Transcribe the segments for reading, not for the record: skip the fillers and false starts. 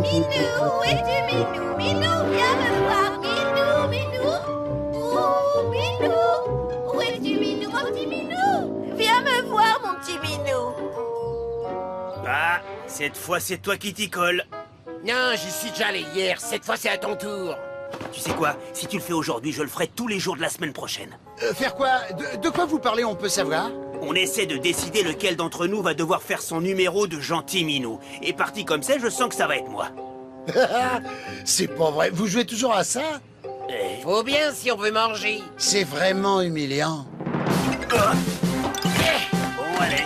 Minou, où es-tu, Minou? Minou, viens me voir. Minou, Minou. Oh, Minou. Où es-tu, Minou, mon petit Minou? Viens me voir, mon petit Minou. Ah, cette fois c'est toi qui t'y colle. Non, j'y suis déjà allé hier. Cette fois, c'est à ton tour. Tu sais quoi? Si tu le fais aujourd'hui, je le ferai tous les jours de la semaine prochaine. Faire quoi? De quoi vous parlez, on peut savoir? On essaie de décider lequel d'entre nous va devoir faire son numéro de gentil minou. Et parti comme ça, je sens que ça va être moi. C'est pas vrai, vous jouez toujours à ça? Faut bien si on veut manger. C'est vraiment humiliant. Bon, allez.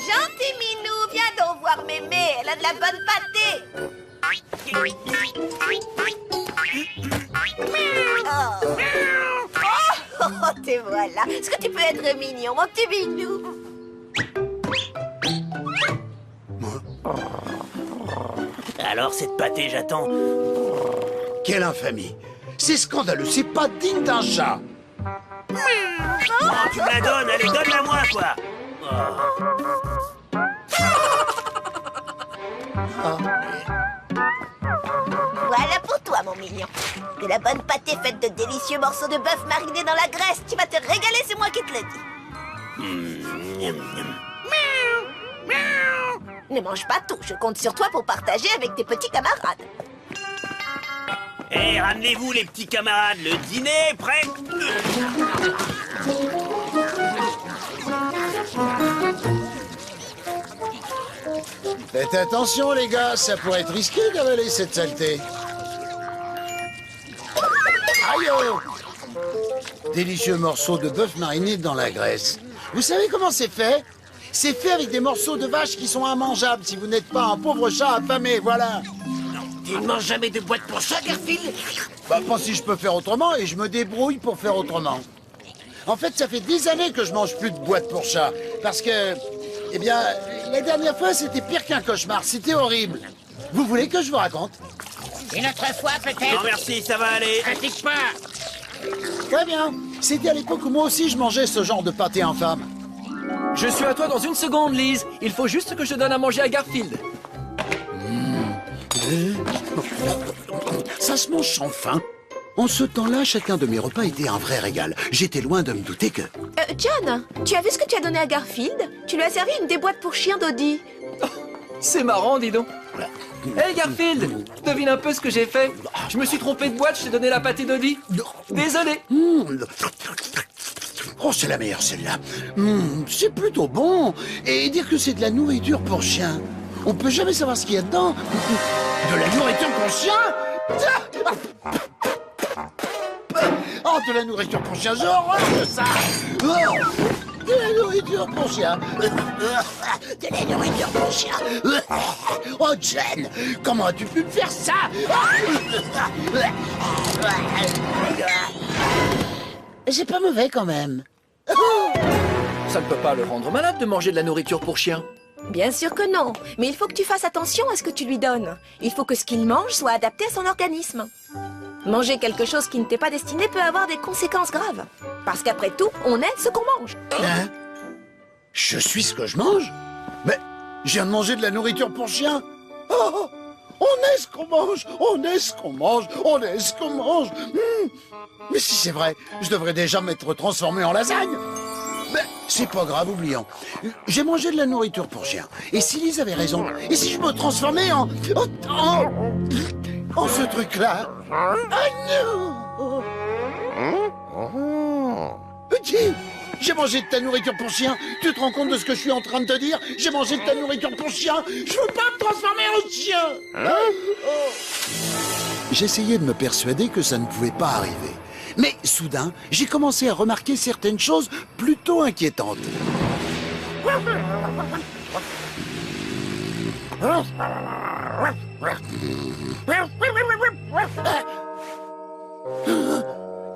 Gentil Minou, viens donc voir Mémé. Elle a de la bonne pâtée. Oh, te voilà. Est-ce que tu peux être mignon, mon petit Minou? Alors, cette pâtée, j'attends. Quelle infamie! C'est scandaleux, c'est pas digne d'un chat! Oh, tu me la donnes, allez, donne-la moi, quoi. Voilà pour toi, mon mignon. De la bonne pâtée faite de délicieux morceaux de bœuf marinés dans la graisse. Tu vas te régaler, c'est moi qui te le dis. Ne mange pas tout. Je compte sur toi pour partager avec tes petits camarades. Hé, ramenez-vous, les petits camarades, le dîner est prêt. Faites attention, les gars, ça pourrait être risqué d'avaler cette saleté. Aïe oh. Délicieux morceaux de bœuf mariné dans la graisse. Vous savez comment c'est fait? C'est fait avec des morceaux de vache qui sont immangeables si vous n'êtes pas un pauvre chat affamé, voilà. Tu ne manges jamais de boîte pour chat, Garfield? Bah, pas si je peux faire autrement et je me débrouille pour faire autrement. En fait, ça fait 10 années que je mange plus de boîte pour chat. Parce que, eh bien, la dernière fois, c'était pire qu'un cauchemar. C'était horrible. Vous voulez que je vous raconte? Une autre fois, Non, peut-être? merci, ça va aller. Critique pas. Très bien. C'était à l'époque où moi aussi je mangeais ce genre de pâté infâme. Je suis à toi dans une seconde, Lise. Il faut juste que je donne à manger à Garfield. Ça se mange sans faim. En ce temps-là, chacun de mes repas était un vrai régal. J'étais loin de me douter que... John, tu as vu ce que tu as donné à Garfield? Tu lui as servi une des boîtes pour chien d'Audi. C'est marrant, dis donc. Hey Garfield, devine un peu ce que j'ai fait. Je me suis trompé de boîte, je t'ai donné la pâtée d'Audi. Désolé. Oh, c'est la meilleure, celle-là. C'est plutôt bon. Et dire que c'est de la nourriture pour chien. On peut jamais savoir ce qu'il y a dedans. De la nourriture pour chien? Oh, de la nourriture pour chien, j'ai horreur de ça. Oh, de la nourriture pour chien. De la nourriture pour chien. Oh, Jen, comment as-tu pu me faire ça? C'est pas mauvais quand même. Ça ne peut pas le rendre malade de manger de la nourriture pour chien. Bien sûr que non, mais il faut que tu fasses attention à ce que tu lui donnes. Il faut que ce qu'il mange soit adapté à son organisme. Manger quelque chose qui ne t'est pas destiné peut avoir des conséquences graves. Parce qu'après tout, on est ce qu'on mange. Hein? Je suis ce que je mange? Mais je viens de manger de la nourriture pour chien. Oh, on est ce qu'on mange, on est ce qu'on mange, on est ce qu'on mange. Mais si c'est vrai, je devrais déjà m'être transformé en lasagne. Mais c'est pas grave, oublions. J'ai mangé de la nourriture pour chien. Et si Lise avait raison, et si je me transformais en ce truc-là? Ah non! Dis, j'ai mangé de ta nourriture pour chien. Tu te rends compte de ce que je suis en train de te dire? J'ai mangé de ta nourriture pour chien. Je veux pas me transformer en chien. J'essayais de me persuader que ça ne pouvait pas arriver. Mais soudain, j'ai commencé à remarquer certaines choses plutôt inquiétantes.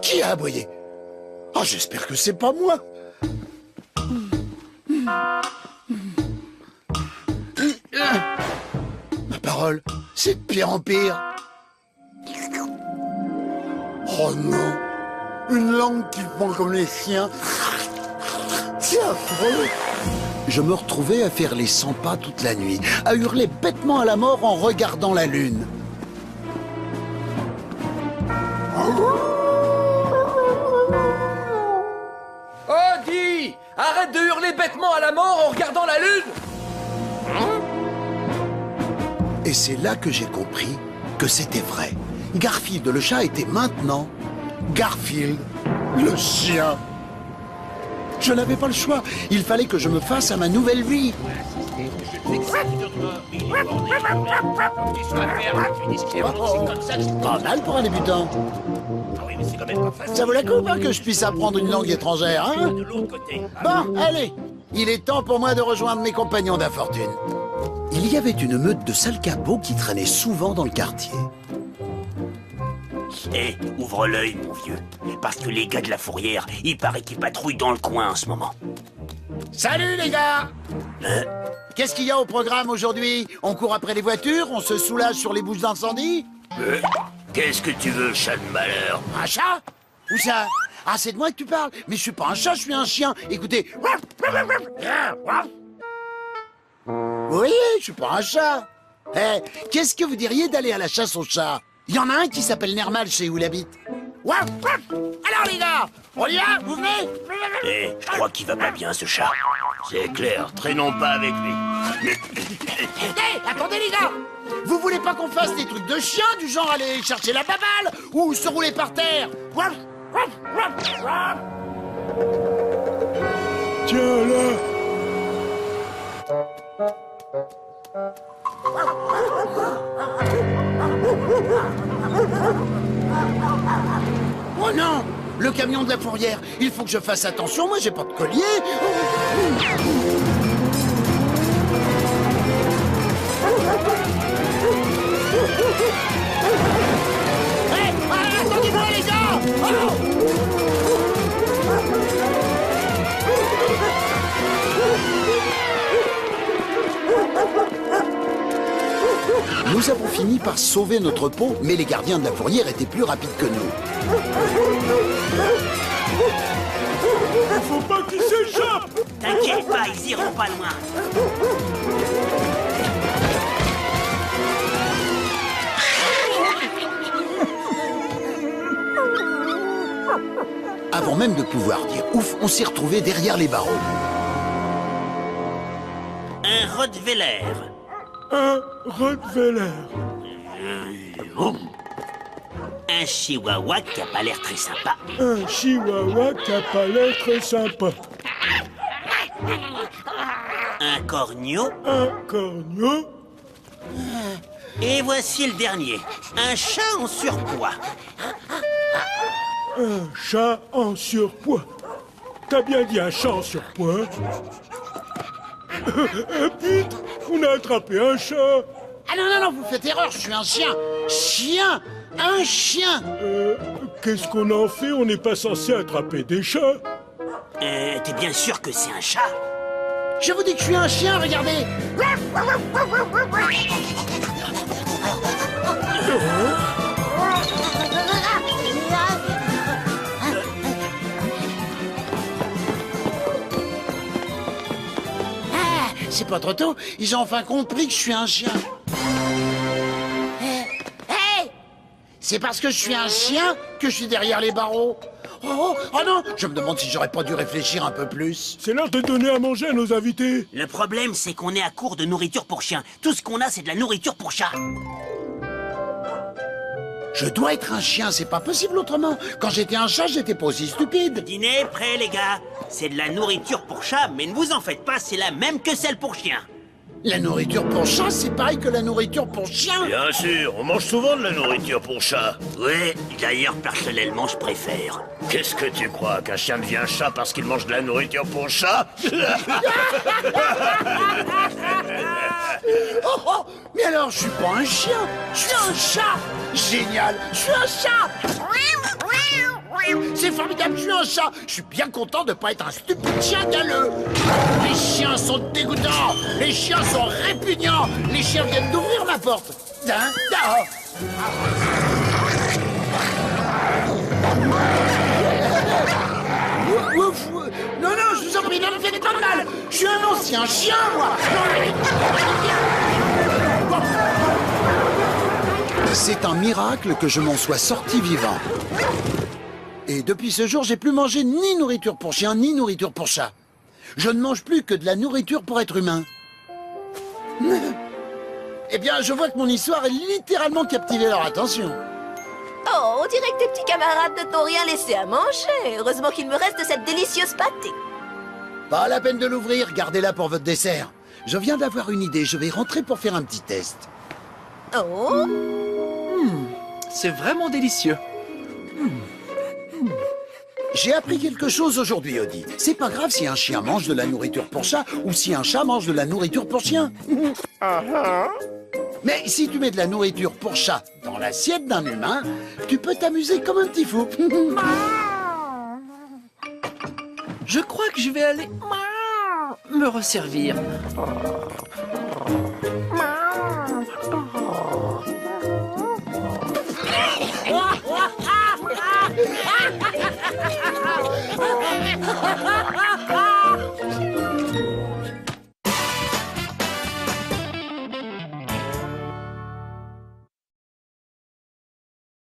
Qui a aboyé? Oh, j'espère que c'est pas moi. Ma parole, c'est de pire en pire. Oh non, Une langue qui fond comme les chiens. C'est affreux. Je me retrouvais à faire les 100 pas toute la nuit, à hurler bêtement à la mort en regardant la lune. Oggy! Arrête de hurler bêtement à la mort en regardant la lune! Et c'est là que j'ai compris que c'était vrai. Garfield le chat était maintenant Garfield le chien. Je n'avais pas le choix. Il fallait que je me fasse à ma nouvelle vie. Pas mal pour un débutant. Ça vaut la coupe hein, que je puisse apprendre une langue étrangère, hein? Bon, allez. Il est temps pour moi de rejoindre mes compagnons d'infortune. Il y avait une meute de sales capots qui traînait souvent dans le quartier. Hé, ouvre l'œil, mon vieux. Parce que les gars de la fourrière, il paraît qu'ils patrouillent dans le coin en ce moment. Salut les gars! Qu'est-ce qu'il y a au programme aujourd'hui? On court après les voitures? On se soulage sur les bouches d'incendie? Qu'est-ce que tu veux, chat de malheur? Un chat? Où ça? Ah, c'est de moi que tu parles? Mais je suis pas un chat, je suis un chien. Écoutez. Oui, je suis pas un chat. Eh, qu'est-ce que vous diriez d'aller à la chasse au chat? Il y en a un qui s'appelle Nermal chez où il habite. Alors les gars, on y va? Vous venez? Eh, je crois qu'il va pas bien, ce chat. C'est clair, traînons pas avec lui. Hé, attendez les gars! Vous voulez pas qu'on fasse des trucs de chien, du genre aller chercher la baballe ou se rouler par terre? Tiens là! Oh non! Le camion de la fourrière! Il faut que je fasse attention, moi j'ai pas de collier! Hé! Attendez-moi les gars! Nous avons fini par sauver notre peau, mais les gardiens de la fourrière étaient plus rapides que nous. Il faut pas qu'ils s'échappent! T'inquiète pas, ils iront pas loin. Avant même de pouvoir dire ouf, on s'est retrouvés derrière les barreaux. Un Rottweiler. Un Rottweiler. Un chihuahua qui a pas l'air très sympa. Un chihuahua qui a pas l'air très sympa. Un corneau. Un corneau. Et voici le dernier. Un chat en surpoids. Un chat en surpoids. T'as bien dit un chat en surpoids? Putain, on a attrapé un chat. Ah non, vous faites erreur, je suis un chien. Chien! Un chien! Qu'est-ce qu'on en fait? On n'est pas censé attraper des chats. T'es bien sûr que c'est un chat? Je vous dis que je suis un chien, regardez! C'est pas trop tôt, ils ont enfin compris que je suis un chien. Hey! C'est parce que je suis un chien que je suis derrière les barreaux. Oh non! Je me demande si j'aurais pas dû réfléchir un peu plus. C'est l'heure de donner à manger à nos invités. Le problème, c'est qu'on est à court de nourriture pour chien. Tout ce qu'on a, c'est de la nourriture pour chat. Je dois être un chien, c'est pas possible autrement. Quand j'étais un chat, j'étais pas aussi stupide. Dîner est prêt, les gars. C'est de la nourriture pour chat, mais ne vous en faites pas, c'est la même que celle pour chien. La nourriture pour chat, c'est pareil que la nourriture pour chien. Bien sûr, on mange souvent de la nourriture pour chat. Ouais, d'ailleurs, personnellement, je préfère. Qu'est-ce que tu crois, qu'un chien devient chat parce qu'il mange de la nourriture pour chat? Oh, mais alors, je suis pas un chien, je suis un chat. Génial, je suis un chat. C'est formidable, je suis un chat. Je suis bien content de pas être un stupide chien galeux. Les chiens sont dégoûtants. Les chiens sont répugnants. Les chiens viennent d'ouvrir ma porte. chien, moi. C'est un miracle que je m'en sois sorti vivant. Et depuis ce jour, j'ai plus mangé ni nourriture pour chien, ni nourriture pour chat. Je ne mange plus que de la nourriture pour être humain. Eh bien, je vois que mon histoire a littéralement captivé leur attention. Oh, on dirait que tes petits camarades ne t'ont rien laissé à manger. Heureusement qu'il me reste cette délicieuse pâtée. Pas la peine de l'ouvrir, gardez-la pour votre dessert. Je viens d'avoir une idée, je vais rentrer pour faire un petit test. Oh, C'est vraiment délicieux. J'ai appris quelque chose aujourd'hui, Odie. C'est pas grave si un chien mange de la nourriture pour chat ou si un chat mange de la nourriture pour chien. Mais si tu mets de la nourriture pour chat dans l'assiette d'un humain, tu peux t'amuser comme un petit fou. Je crois que je vais aller me resservir.